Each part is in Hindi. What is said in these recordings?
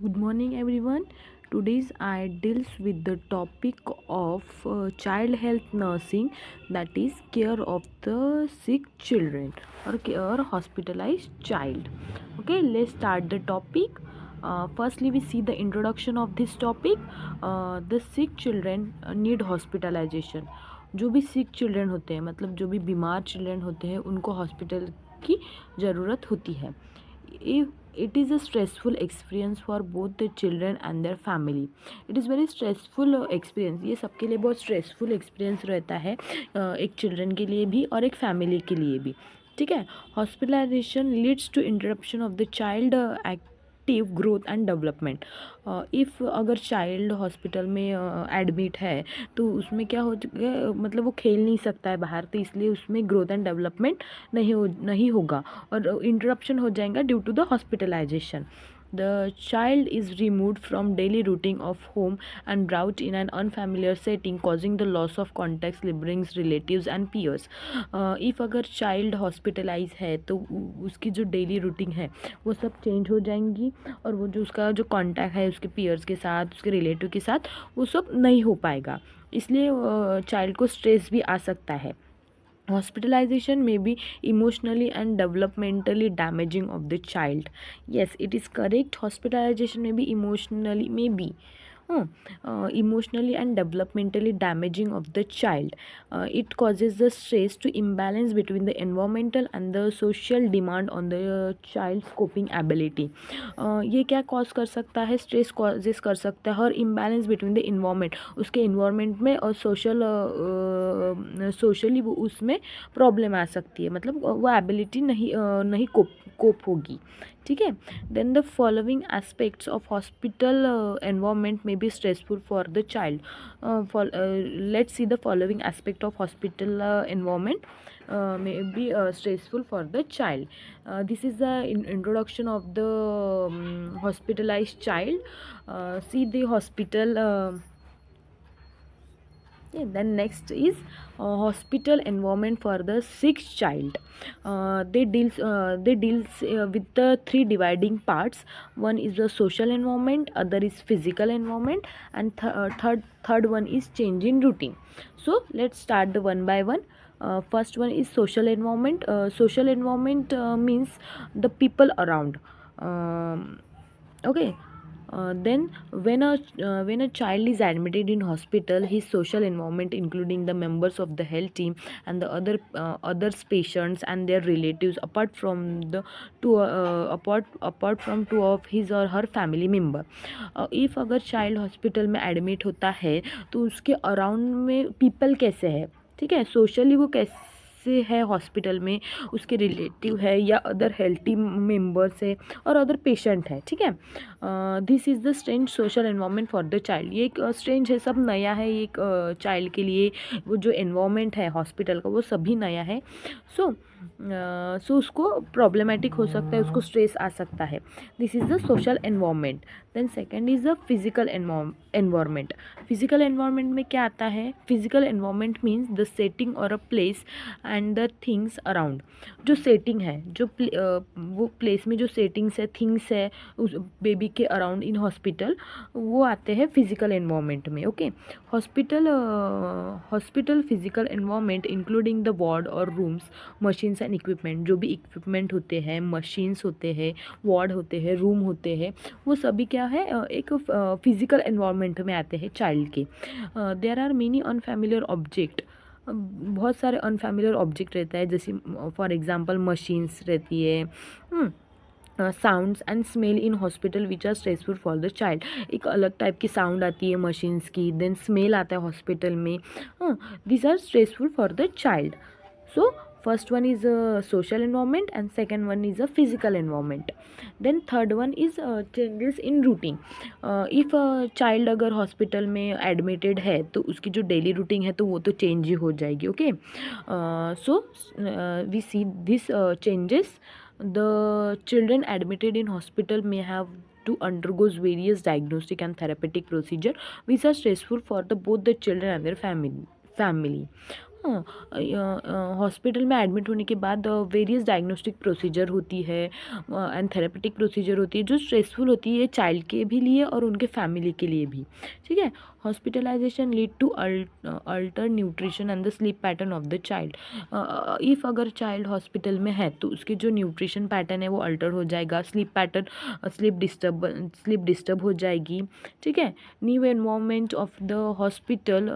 Good morning, everyone. Today's I deals with the topic of child health nursing, that is care of the sick children or care hospitalized child. Okay, let's start the topic. Firstly, we see the introduction of this topic. The sick children need hospitalization. जो भी सिक चिल्ड्रन होते हैं, मतलब जो भी बीमार चिल्ड्रन होते हैं, उनको हॉस्पिटल की ज़रूरत होती है. If it is a stressful experience for both the children and their family. It is very stressful experience. ये सबके लिए बहुत स्ट्रेसफुल एक्सपीरियंस रहता है, एक चिल्ड्रन के लिए भी और एक फैमिली के लिए भी. ठीक है. Hospitalisation leads to interruption of the child active growth and development. If अगर चाइल्ड हॉस्पिटल में एडमिट है तो उसमें क्या हो, मतलब वो खेल नहीं सकता है बाहर, तो इसलिए उसमें ग्रोथ एंड डेवलपमेंट नहीं होगा और इंटरप्शन हो जाएगा due to the hospitalisation. The child is removed from daily routine of home and brought in an unfamiliar setting, causing the loss of contact, siblings, relatives and peers. If अगर child hospitalize है तो उसकी जो डेली रूटीन है वो सब चेंज हो जाएंगी और वो जो उसका जो कांटेक्ट है उसके पीयर्स के साथ, उसके रिलेटिव के साथ, वो सब नहीं हो पाएगा. इसलिए चाइल्ड को स्ट्रेस भी आ सकता है. Hospitalization may be emotionally and developmentally damaging of the child. Yes, it is correct. Hospitalization may be emotionally and developmentally damaging of the child. It causes the stress to imbalance between the environmental and the social demand on the child's coping ability. ये क्या कॉज कर सकता है, स्ट्रेस कॉजेस कर सकता है और इम्बैलेंस बिटवीन द इन्वायरमेंट, उसके इन्वायरमेंट में और सोशली वो उसमें प्रॉब्लम आ सकती है, मतलब वो एबिलिटी नहीं कोप होगी. ठीक है. Then the following aspects of hospital environment may be stressful for the child. Let's see the following aspect of hospital environment may be stressful for the child. This is the introduction of the hospitalized child. See the hospital. Then next is hospital environment for the sick child. They deals with the three dividing parts. One is the social environment, other is physical environment, and third one is change in routine. So let's start the one by one. First one is social environment. Social environment means the people around. Okay. Then when a child is admitted in hospital, his social environment, including the members of the health team and the others patients and their relatives, apart from two of his or her family member. If अगर child hospital में admit होता है तो उसके around में people कैसे है, ठीक है, सोशली वो कैसे है हॉस्पिटल में, उसके रिलेटिव है या अदर हेल्थ टीम मेम्बर्स है और अदर पेशेंट है. ठीक है. This is the strange social environment for the child. ये एक स्ट्रेंज है, सब नया है. एक चाइल्ड के लिए वो जो एनवायरनमेंट है हॉस्पिटल का वो सभी नया है. सो उसको प्रॉब्लमेटिक हो सकता है, उसको स्ट्रेस आ सकता है. This is the social environment. Then second is the physical environment. Physical environment में क्या आता है? Physical environment means the setting और a place and the things around. जो सेटिंग है, वो प्लेस में जो सेटिंग्स है, थिंग्स है उस बेबी के अराउंड इन हॉस्पिटल, वो आते हैं फिजिकल एनवायरनमेंट में. Okay. Hospital physical environment including the ward और रूम्स, मशीन्स एंड इक्विपमेंट. जो भी इक्विपमेंट होते हैं, मशीन्स होते हैं, वार्ड होते हैं, रूम होते हैं, वो सभी क्या है, एक फिजिकल एनवायरनमेंट में आते हैं चाइल्ड के. There are many unfamiliar object. बहुत सारे अनफैमिलियर ऑब्जेक्ट रहता है, जैसे फॉर एग्जांपल मशीन्स रहती है, sounds and smell in hospital which are stressful for the child. एक अलग टाइप की साउंड आती है मशीन्स की, देन स्मेल आता है हॉस्पिटल में. This are stressful for the child. So first one is a social environment and second one is a physical environment. Then third one is changes in routine. If a child अगर हॉस्पिटल में एडमिटेड है तो उसकी जो डेली रूटीन है तो वो तो चेंज ही हो जाएगी. Okay. So we see this changes. The children admitted in hospital may have to undergo various diagnostic and therapeutic procedure which are stressful for both the children and their family. Hospital में एडमिट होने के बाद वेरियस डायग्नोस्टिक प्रोसीजर होती है एंड थेरेपेटिक प्रोसीजर होती है जो स्ट्रेसफुल होती है चाइल्ड के भी लिए और उनके फैमिली के लिए भी, ठीक है। Hospitalisation lead to alter nutrition and the sleep pattern of the child. If अगर चाइल्ड हॉस्पिटल में है तो उसकी जो न्यूट्रिशन पैटर्न है वो अल्टर हो जाएगा, स्लीप पैटर्न स्लीप डिस्टर्ब हो जाएगी, ठीक है। New environment of the hospital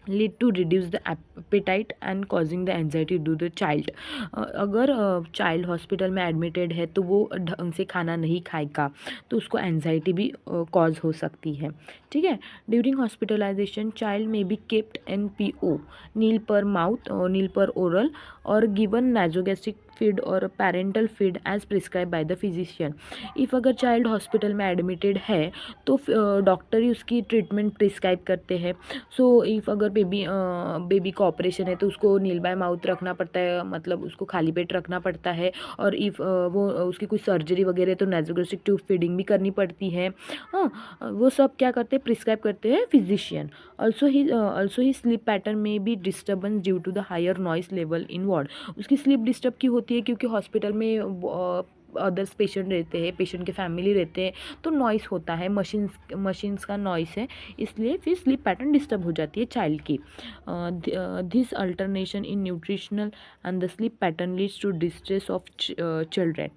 lead to reduce the appetite and causing the anxiety to the child. अगर चाइल्ड हॉस्पिटल में एडमिटेड है तो वो ढंग से खाना नहीं खाएगा तो उसको एंजाइटी भी कॉज हो सकती है, ठीक है। ड्यूरिंग हॉस्पिटलाइजेशन चाइल्ड में be kept NPO, nil per mouth और नील पर ओरल और गिवन नाइजोगैस्ट्रिक फीड और parental feed as prescribe by the physician. If अगर चाइल्ड हॉस्पिटल में एडमिटेड है तो डॉक्टर ही उसकी ट्रीटमेंट प्रिस्क्राइब करते हैं। सो इफ़ अगर बेबी का ऑपरेशन है तो उसको नील बाय माउथ रखना पड़ता है, मतलब उसको खाली पेट रखना पड़ता है। और इफ़ वो उसकी कोई सर्जरी वगैरह है तो नाइजोगैस्ट्रिक ट्यूब फीडिंग भी करनी पड़ती है। हाँ, वो सब क्या करते हैं, प्रिस्क्राइब करते हैं फिजिशियन। ऑल्सो ही स्लीप पैटर्न में भी disturbance due to the higher noise level in ward. उसकी स्लीप डिस्टर्ब क्यों होती है, क्योंकि हॉस्पिटल में अदर्स पेशेंट रहते हैं, पेशेंट के फैमिली रहते हैं, तो नॉइस होता है, मशीन्स का नॉइस है, इसलिए फिर स्लीप पैटर्न डिस्टर्ब हो जाती है चाइल्ड की। This alternation in nutritional and the sleep pattern leads to distress of children.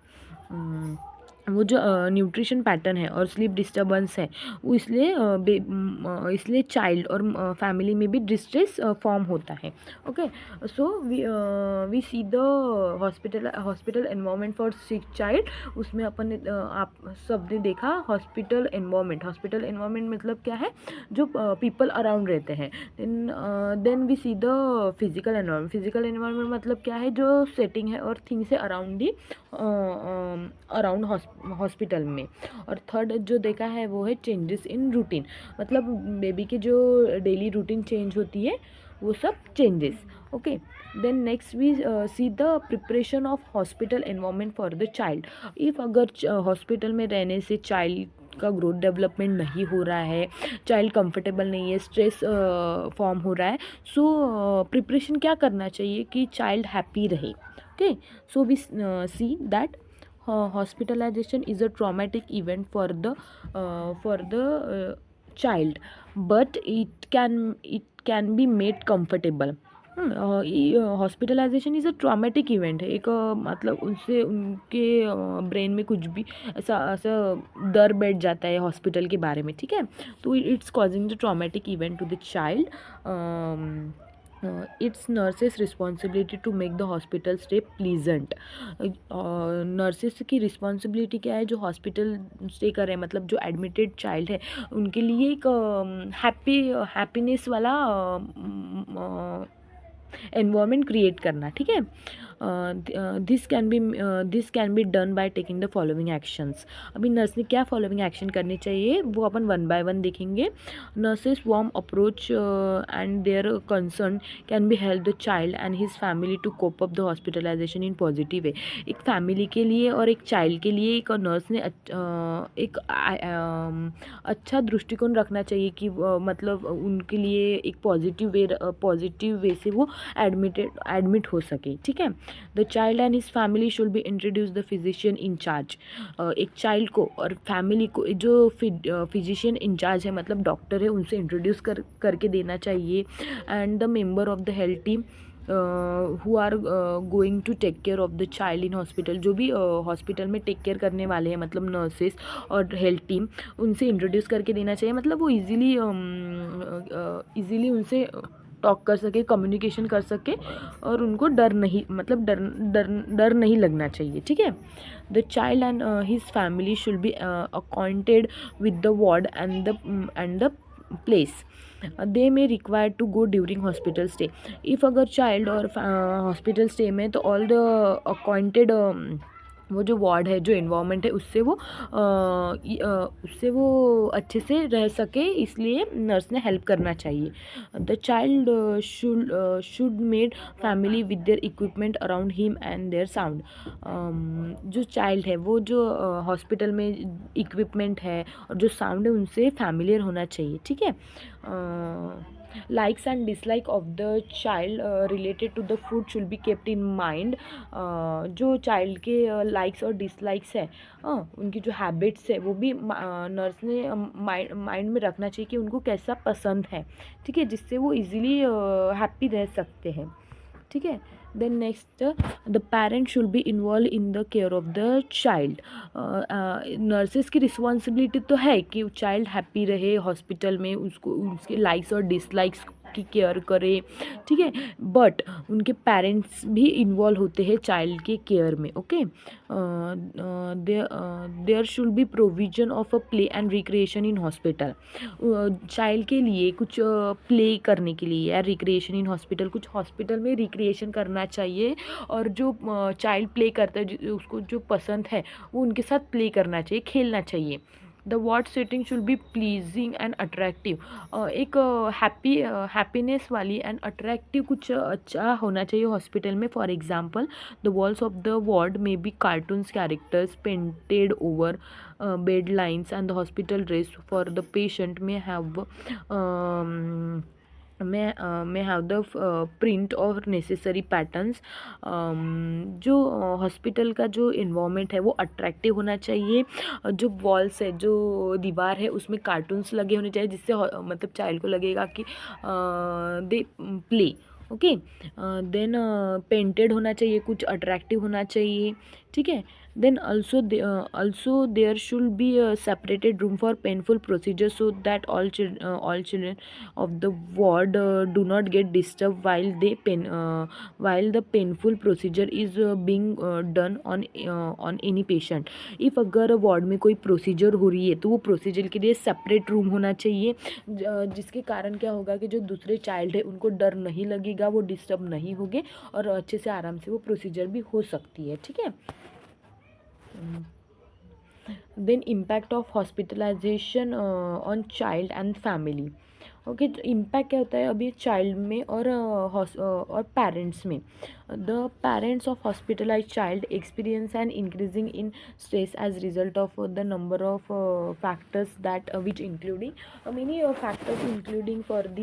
वो जो न्यूट्रिशन पैटर्न है और स्लीप डिस्टर्बेंस है वो इसलिए चाइल्ड और फैमिली में भी डिस्ट्रेस फॉर्म होता है। Okay, so we see the hospital environment for sick child. उसमें अपन ने आप सब ने देखा हॉस्पिटल एनवायरनमेंट मतलब क्या है, जो पीपल अराउंड रहते हैं। Then we see the physical environment मतलब क्या है, जो सेटिंग है और थिंग्स है अराउंड दी अराउंड हॉस्पिटल में। और थर्ड जो देखा है वो है चेंजेस इन रूटीन, मतलब बेबी की जो डेली रूटीन चेंज होती है वो सब changes. Okay, then next we see the preparation of hospital environment for the child. If अगर हॉस्पिटल में रहने से चाइल्ड का ग्रोथ डेवलपमेंट नहीं हो रहा है, चाइल्ड कंफर्टेबल नहीं है, स्ट्रेस फॉर्म हो रहा है, सो प्रिपरेशन क्या करना चाहिए कि चाइल्ड हैप्पी रहे। Okay, so we see that hospitalization is a traumatic event for the child, but it can be made comfortable. Hospitalization is a traumatic event है, एक मतलब उनसे उनके ब्रेन में कुछ भी ऐसा ऐसा डर बैठ जाता है हॉस्पिटल के बारे में, ठीक है। तो it's causing the traumatic event to the child. It's nurses responsibility to make the hospital stay pleasant. Nurses की रिस्पॉन्सिबिलिटी क्या है, जो हॉस्पिटल स्टे कर रहे हैं, मतलब जो एडमिटेड चाइल्ड है उनके लिए एक हैप्पीनेस वाला एनवायरनमेंट क्रिएट करना, ठीक है। This can be done by taking the following actions. अभी नर्स ने क्या फॉलोइंग एक्शन करने चाहिए वो अपन वन बाय वन देखेंगे। Nurses warm approach and their concern can be help the child and his family to cope up the hospitalization in positive way. एक फैमिली के लिए और एक चाइल्ड के लिए एक नर्स ने एक अच्छा दृष्टिकोण रखना चाहिए कि मतलब उनके लिए एक पॉजिटिव वे से वो एडमिट हो सके, ठीक है। The child and his family should be introduce the physician in charge. एक चाइल्ड को और फैमिली को जो फिजिशियन इंचार्ज है, मतलब डॉक्टर है, उनसे इंट्रोड्यूस करके देना चाहिए। And the member of the health team who are going to take care of the child in hospital, जो भी हॉस्पिटल में टेक केयर करने वाले हैं, मतलब नर्सेस और हेल्थ टीम, उनसे इंट्रोड्यूस करके देना चाहिए। मतलब वो इजीली उनसे टॉक कर सके, कम्युनिकेशन कर सके और उनको डर नहीं लगना चाहिए, ठीक है। The child and his family should B acquainted with the ward and the place they may require to go during hospital stay. if अगर चाइल्ड और हॉस्पिटल स्टे में, तो ऑल द acquainted वो जो वार्ड है, जो इन्वायरमेंट है, उससे वो अच्छे से रह सके, इसलिए नर्स ने हेल्प करना चाहिए। The child should made family with their equipment around him and their sound. जो चाइल्ड है वो जो हॉस्पिटल में इक्विपमेंट है और जो साउंड है उनसे फैमिलियर होना चाहिए, ठीक है। likes and dislike of the child related to the food should be kept in mind. जो चाइल्ड के लाइक्स और डिसलाइक्स है, उनकी जो हैबिट्स है वो भी नर्स ने माइंड में रखना चाहिए कि उनको कैसा पसंद है, ठीक है, जिससे वो इजीली हैप्पी रह सकते हैं, ठीक है. Then next, the parent should be involve in the care of the child. Nurses की रिस्पॉन्सिबिलिटी तो है कि चाइल्ड हैप्पी रहे हॉस्पिटल में, उसको उसके लाइक्स और डिसलाइक्स की केयर करे, ठीक है, बट उनके पेरेंट्स भी इन्वॉल्व होते हैं चाइल्ड के केयर में. Okay, there should be provision of a play and recreation in hospital. Child के लिए कुछ प्ले करने के लिए या रिक्रिएशन इन हॉस्पिटल, कुछ हॉस्पिटल में रिक्रिएशन करना चाहिए, और जो चाइल्ड प्ले करता है, उसको जो पसंद है वो उनके साथ प्ले करना चाहिए, खेलना चाहिए. The ward setting should be pleasing and attractive. एक हैप्पीनेस वाली एंड अट्रैक्टिव कुछ अच्छा होना चाहिए हॉस्पिटल में. For example, the walls of the ward may be cartoons characters painted over bed lines, and the hospital dress for the patient may have the print or necessary patterns. जो हॉस्पिटल का जो इन्वायरमेंट है वो अट्रैक्टिव होना चाहिए. जो वॉल्स है, जो दीवार है, उसमें कार्टून्स लगे होने चाहिए, जिससे मतलब चाइल्ड को लगेगा कि they play. Okay, then painted होना चाहिए, कुछ अट्रैक्टिव होना चाहिए, ठीक है. Then also there should be a separated room for painful procedures, so that all children of the ward do not get disturbed while the painful procedure is being done on any patient. if अगर वार्ड में कोई प्रोसीजर हो रही है तो वो प्रोसीजर के लिए सेपरेट रूम होना चाहिए, जिसके कारण क्या होगा कि जो दूसरे चाइल्ड है उनको डर नहीं लगेगा, वो डिस्टर्ब नहीं होंगे, और अच्छे से आराम से वो प्रोसीजर भी हो सकती है, ठीक है. Then impact of hospitalization on child and family. Okay, तो इम्पैक्ट क्या होता है अभी चाइल्ड में और पेरेंट्स में. The parents of hospitalize child experience and increasing in stress as result of the number of factors that which including many factors including for the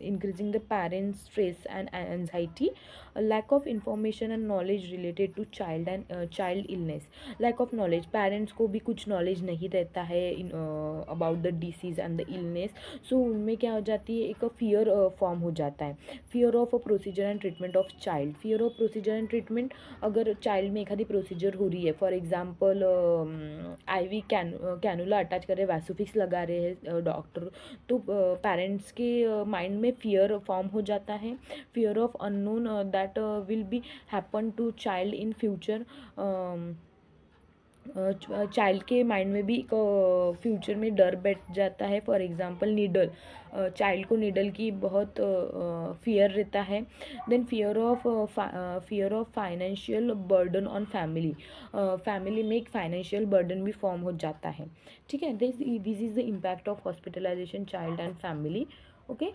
increasing the parents stress and anxiety. Lack of information and knowledge related to child and child illness. Lack of knowledge, parents को भी कुछ नॉलेज नहीं रहता है about the disease and the illness. So उनमें क्या हो जाती है, एक फियर फॉर्म हो जाता है. Fear of a procedure and treatment of child. Fear of procedure and treatment, अगर चाइल्ड में एक आधी प्रोसीजर हो रही है, for example IV cannula attach कर रहे, वैसोफिक्स लगा रहे हैं डॉक्टर, तो पेरेंट्स के माइंड में फियर फॉर्म हो जाता है. Fear of unknown that will be happen to child in future. Child के माइंड में भी एक फ्यूचर में डर बैठ जाता है. फॉर एग्जांपल नीडल, चाइल्ड को नीडल की बहुत फियर रहता है. Then fear of financial burden on family. Family में एक फाइनेंशियल बर्डन भी फॉर्म हो जाता है, ठीक है. This is the impact of hospitalization child and family. Okay,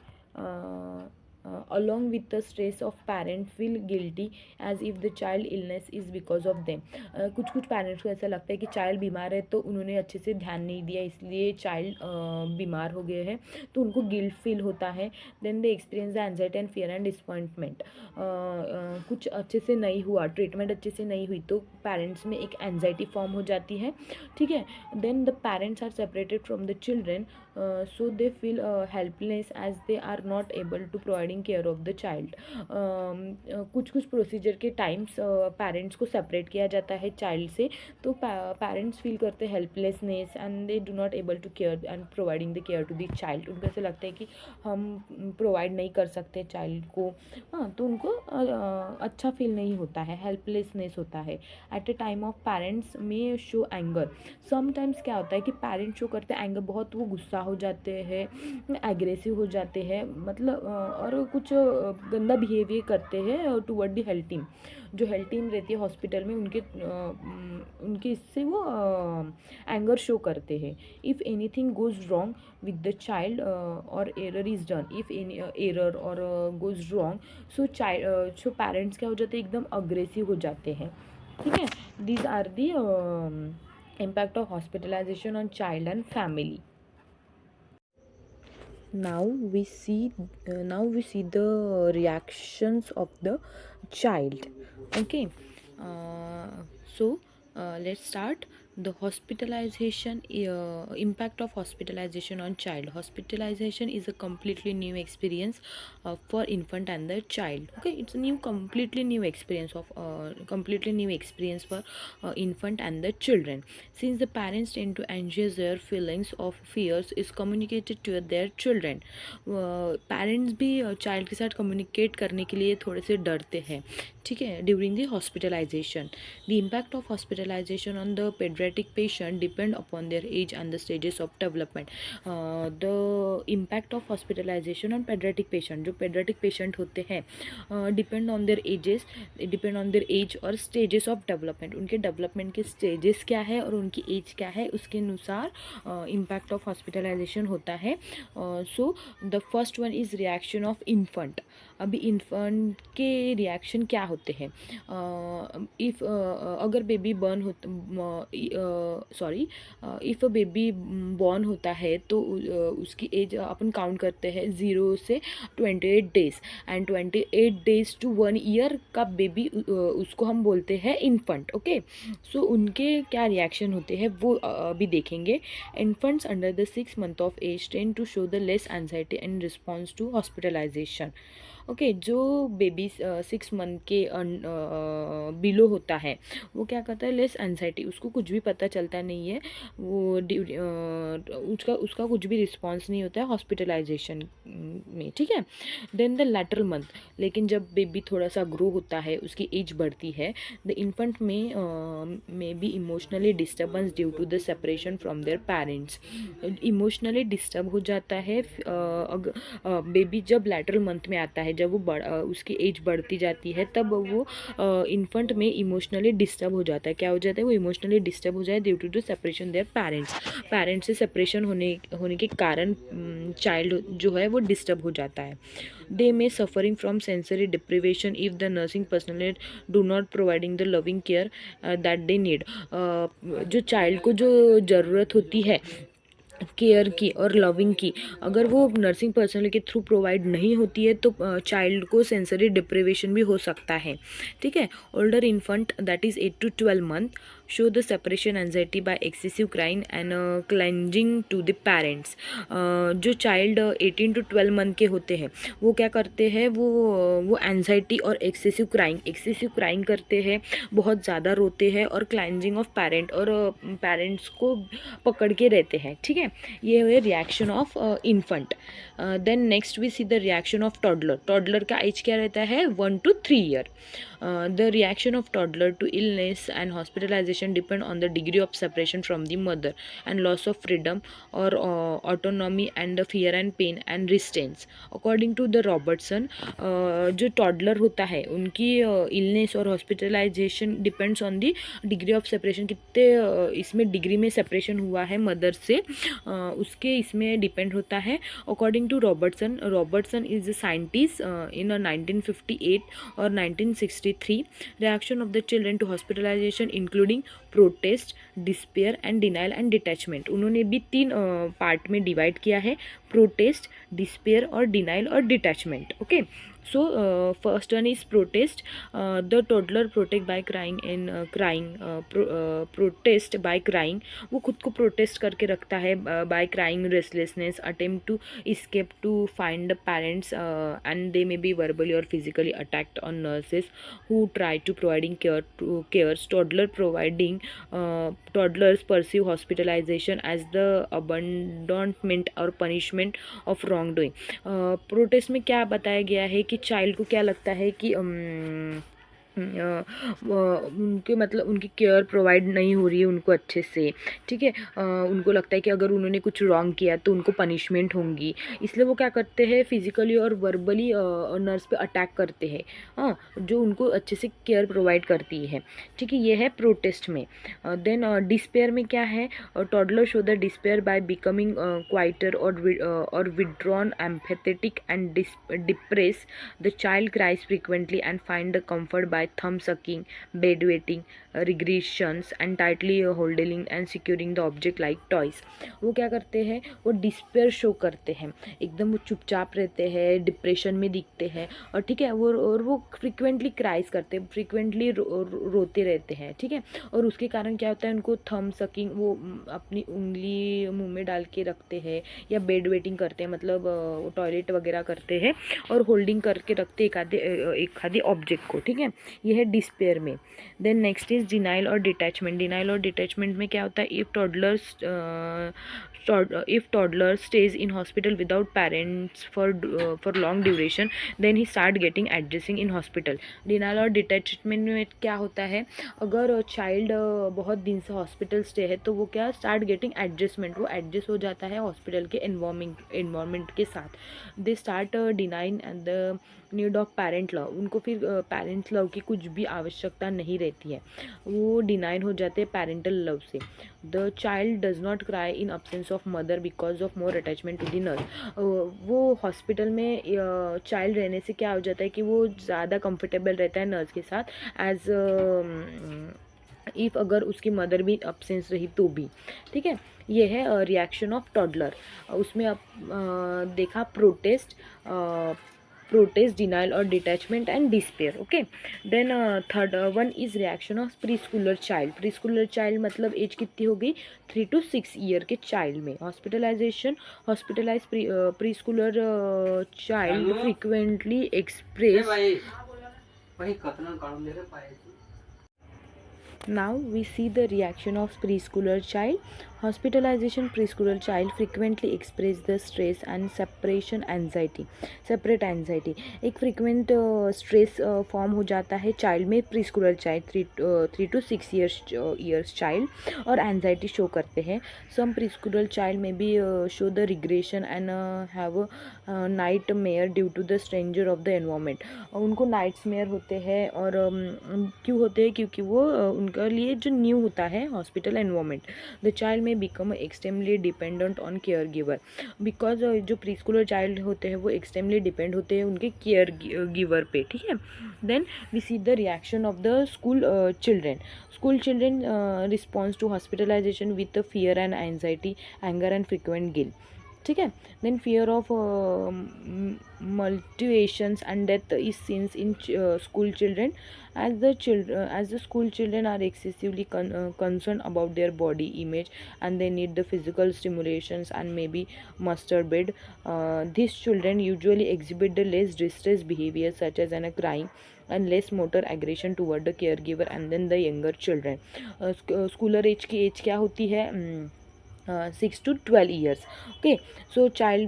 along with the stress of parents feel guilty as if the child illness is because of them. कुछ पेरेंट्स को ऐसा लगता है कि चाइल्ड बीमार है तो उन्होंने अच्छे से ध्यान नहीं दिया, इसलिए चाइल्ड बीमार हो गए हैं, तो उनको गिल्ट फील होता है. Then they experience the anxiety and fear and disappointment. कुछ अच्छे से नहीं हुआ, ट्रीटमेंट अच्छे से नहीं हुई, तो पेरेंट्स में एक एंजाइटी फॉर्म हो जाती है, ठीक है. Then the parents are separated from the children, so they feel helpless as they are not able to providing care of the child. कुछ प्रोसीजर के टाइम्स पेरेंट्स को सेपरेट किया जाता है चाइल्ड से, तो पेरेंट्स फील करते हैं helplessness and they do not able to care and providing the care to the child. उनको ऐसा लगता है कि हम प्रोवाइड नहीं कर सकते चाइल्ड को, हाँ, तो उनको अच्छा फील नहीं होता है, हेल्पलेसनेस होता है. At a time of parents में शो एंगर. समटाइम्स क्या होता है कि पेरेंट्स शो करते हैं एंगर, बहुत वो गुस्सा हो जाते हैं, एग्रेसिव हो जाते हैं, मतलब और कुछ गंदा बिहेवियर करते हैं टुवर्ड द हेल्थ टीम. जो हेल्थ टीम रहती है हॉस्पिटल में, उनके इससे वो एंगर शो करते हैं. If anything goes wrong with the child or error is done, if any error or goes wrong, so parents क्या हो जाते हैं, एकदम अग्रेसिव हो जाते हैं, ठीक है. These are the impact of hospitalization on child and family. Now we see the reactions of the child. Okay. So let's start. The hospitalization impact of hospitalization on child. Hospitalization is a completely new experience for infant and the child. Okay, it's a completely new experience for infant and the children. Since the parents tend to anxious, their feelings of fears is communicated to their children. Parents भी चाइल्ड के साथ कम्युनिकेट करने के लिए थोड़े से डरते हैं. ठीक है. During the hospitalization, the impact of hospitalization on the paediatric patient depend upon their age and the stages of development. The impact of hospitalization on paediatric patient, जो पेडियाट्रिक पेशेंट होते हैं, डिपेंड ऑन देयर एज और स्टेजेस ऑफ डेवलपमेंट. उनके डेवलपमेंट के स्टेजेस क्या है और उनकी एज क्या है, उसके अनुसार इम्पैक्ट ऑफ हॉस्पिटलाइजेशन होता है. So the first one is reaction of infant. अभी इन्फंट के रिएक्शन क्या होते हैं. अगर बेबी बर्न हो sorry if a baby born होता है तो उसकी एज अपन काउंट करते हैं 0 से 28 days, and 28 days to 1 year का बेबी उसको हम बोलते हैं इन्फंट. ओके. सो उनके क्या रिएक्शन होते हैं वो अभी देखेंगे. Infants under the 6 month of age tend to show the less anxiety and response to hospitalisation. Okay. जो बेबी 6 मंथ के बिलो होता है वो क्या करता है, लेस एंजाइटी, उसको कुछ भी पता चलता नहीं है, वो उसका कुछ भी रिस्पॉन्स नहीं होता है हॉस्पिटलाइजेशन में. ठीक है. देन द लैटरल मंथ, लेकिन जब बेबी थोड़ा सा ग्रो होता है, उसकी एज बढ़ती है, the infant may be emotionally disturbance due to the separation from their parents. Emotionally disturb हो जाता है बेबी जब लैटरल मंथ में आता है, जब वो उसकी एज बढ़ती जाती है, तब वो इन्फेंट में इमोशनली डिस्टर्ब हो जाता है. क्या हो जाता है, वो इमोशनली डिस्टर्ब हो जाए due to the separation their parents से सेपरेशन होने के कारण चाइल्ड जो है वो डिस्टर्ब हो जाता है. They may suffering from sensory deprivation if the nursing personal do not providing the loving care that they need. जो चाइल्ड को जो ज़रूरत होती है केयर की और लविंग की, अगर वो नर्सिंग पर्सनल के थ्रू प्रोवाइड नहीं होती है तो चाइल्ड को सेंसरी डिप्रिवेशन भी हो सकता है. ठीक है. Older infant that is 8 to 12 month show the separation anxiety by excessive crying and clinging to the parents. जो चाइल्ड 18 to 12 month के होते हैं वो क्या करते हैं, वो एंजाइटी और एक्सेसिव क्राइंग करते हैं, बहुत ज़्यादा रोते हैं, और क्लेंजिंग ऑफ पेरेंट, और पेरेंट्स को पकड़ के रहते हैं. ठीक है. ये है reaction of infant. Then next we see the reaction of toddler का एज क्या रहता है, 1 to 3 year. The reaction of toddler to illness and hospitalization depend on the degree of separation from the mother and loss of freedom or autonomy and the fear and pain and restraints. According to the Robertson, जो टॉडलर होता है उनकी इलनेस और hospitalization depends on the degree of separation. कितने इसमें डिग्री में सेपरेशन हुआ है मदर से, उसके इसमें डिपेंड होता है. According to Robertson is a scientist in 1958 और 1963. reaction of the children to hospitalization including protest, despair and denial and detachment. उन्होंने भी 3 पार्ट में डिवाइड किया है, प्रोटेस्ट, डिस्पेयर और डिनाइल और detachment. Okay. So first one is protest. The toddler protect by protest by crying. वो खुद को प्रोटेस्ट करके रखता है by crying, restlessness, attempt to escape to find the parents, and they may be verbally or physically attacked on nurses who try to providing cares. Toddlers perceive hospitalization as the abandonment or punishment of wrongdoing. Protest में क्या बताया गया है कि चाइल्ड को क्या लगता है कि उनके मतलब उनकी केयर प्रोवाइड नहीं हो रही है उनको अच्छे से. ठीक है. उनको लगता है कि अगर उन्होंने कुछ रॉन्ग किया तो उनको पनिशमेंट होंगी, इसलिए वो क्या करते हैं, फिजिकली और वर्बली नर्स पे अटैक करते हैं, हाँ, जो उनको अच्छे से केयर प्रोवाइड करती है. ठीक है. ये है प्रोटेस्ट में. देन डिस्पेयर में क्या है, toddler show the despair by becoming quieter और withdrawn, empathetic and depress. The child cries frequently and find the comfort by by thumb sucking, bed wetting, regressions and tightly holding and securing the object like toys. वो क्या करते हैं, वो डिस्पेयर शो करते हैं, एकदम वो चुपचाप रहते हैं, डिप्रेशन में दिखते हैं, और ठीक है वो फ्रिक्वेंटली क्राइज करते हैं, फ्रिक्वेंटली रोते रहते हैं, ठीक है। और उसके कारण क्या होता है, उनको थम सकिंग, वो अपनी उंगली मुंह में डाल के रखते हैं, या बेड वेटिंग करते हैं, मतलब टॉयलेट वगैरह करते हैं, और होल्डिंग करके रखते हैं एक आधे ऑब्जेक्ट को, ठीक है। ये है डिस्पेयर में। देन नेक्स्ट इज डिनाइल और डिटैचमेंट। डिनाइल और डिटैचमेंट में क्या होता है, if toddler stays in hospital without parents for long duration, then he start getting adjusting in hospital. denial और डिटैचमेंट में क्या होता है, अगर चाइल्ड बहुत दिन से हॉस्पिटल स्टे है तो वो क्या स्टार्ट गेटिंग एडजस्टमेंट, वो एडजस्ट हो जाता है हॉस्पिटल के एनवायरमेंट के साथ। They start denying and the need of parent love, उनको फिर पेरेंट्स लव की कुछ भी आवश्यकता नहीं रहती है, वो डिनाइन हो जाते हैं पेरेंटल लव से। The child does not cry in absence of mother because of more attachment to the nurse. वो हॉस्पिटल में चाइल्ड रहने से क्या हो जाता है कि वो ज़्यादा कंफर्टेबल रहता है नर्स के साथ, एज इफ़ अगर उसकी मदर भी अब्सेंस रही तो भी, ठीक है। ये है रिएक्शन ऑफ टॉडलर। उसमें देखा प्रोटेस्ट, डिनाइल और detachment and despair, okay. Then third one is reaction of preschooler child. Preschooler child मतलब एज कितनी हो गई, 3 to 6 ईयर के चाइल्ड में। Hospitalize preschooler child frequently express. Now we see the reaction of preschooler child. Hospitalization preschooler child frequently express the stress and separate anxiety. एक frequent stress form हो जाता है child में, preschooler child 3 to 6 years child, और anxiety show करते हैं. Some preschooler child may be show the regression and have a nightmare due to the stranger of the environment. उनको नाइट्समेयर होते हैं, और क्यों होते हैं, क्योंकि वो उनके लिए जो न्यू होता है हॉस्पिटल एनवायरनमेंट। द चाइल्ड में become extremely dependent on care giver, because जो प्री स्कूलर चाइल्ड होते हैं वो एक्सट्रीमली डिपेंड होते हैं उनके केयर गिवर पे, ठीक है। Then we see the reaction of the children school children response to hospitalisation with fear and anxiety, anger and frequent guilt, ठीक है। Then fear of mutilations and death is scenes in school children, as the school children are excessively concerned about their body image, and they need the physical stimulations and maybe masturbate. These children usually exhibit the less distress behavior such as crying and less motor aggression toward the caregiver and then the younger children. Schooler age की एज क्या होती है, 6 to 12 years, okay. So child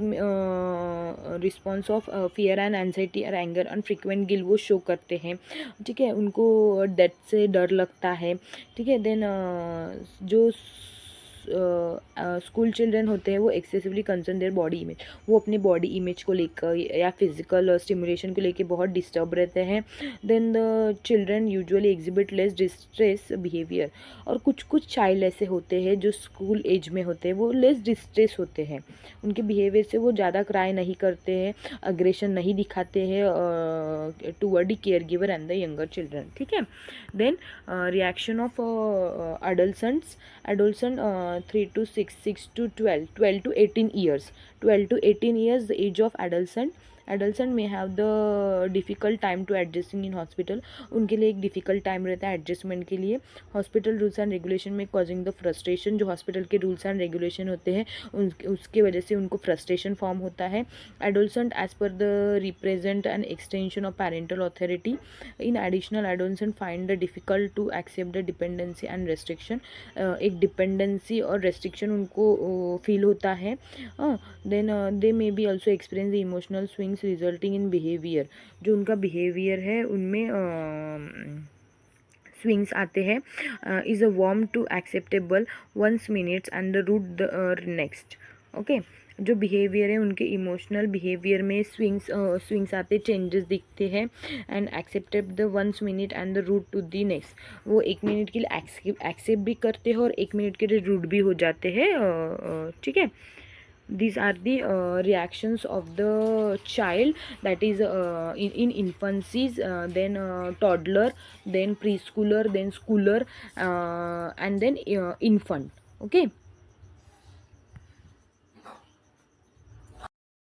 response of fear and anxiety और anger and frequent guilt वो शो करते हैं, ठीक है। उनको डेथ से डर लगता है, ठीक है। देन जो स्कूल चिल्ड्रन होते हैं वो excessively concern their body image, वो अपने बॉडी इमेज को लेकर या फिजिकल स्टिमुलेशन को लेकर बहुत डिस्टर्ब रहते हैं। Then the children usually exhibit less distress behaviour, और कुछ चाइल्ड ऐसे होते हैं जो स्कूल एज में होते हैं वो लेस डिस्ट्रेस होते हैं, उनके बिहेवियर से वो ज़्यादा क्राई नहीं करते हैं, अग्रेशन नहीं दिखाते हैं toward the caregiver and the younger children, ठीक है। Then reaction of adolescent 3 to 6 to 12 to 18 years, 12 to 18 years the age of adolescent may have the difficult time to adjusting in hospital, उनके लिए एक डिफ़िकल्ट टाइम रहता है एडजस्टमेंट के लिए हॉस्पिटल रूल्स एंड रेगुलेशन में, कॉजिंग द फ्रस्ट्रेशन, जो हॉस्पिटल के रूल्स एंड रेगुलेशन होते हैं उसके वजह से उनको फ्रस्ट्रेशन फॉर्म होता है। एडोलसेंट एज पर the represent an extension of parental authority, in additional adolescent find the difficult to accept the dependency and restriction, एक डिपेंडेंसी और रेस्ट्रिक्शन उनको फील होता है। Then they may be also experience the emotional swings resulting in behaviour, जो उनका बिहेवियर है उनमें स्विंग्स आते हैं। Is a warm to acceptable once minutes and rude the next, okay. जो बिहेवियर है उनके इमोशनल बिहेवियर में स्विंग्स आते, चेंजेस दिखते हैं, and accepted the once minute and the rude to the next, वो 1 मिनट के लिए एक्सेप्ट भी करते हैं और 1 मिनट के लिए रूट भी हो जाते हैं, ठीक है। these are the reactions of the child, that is in infancies, then toddler, then preschooler, then schooler, and then infant. Okay.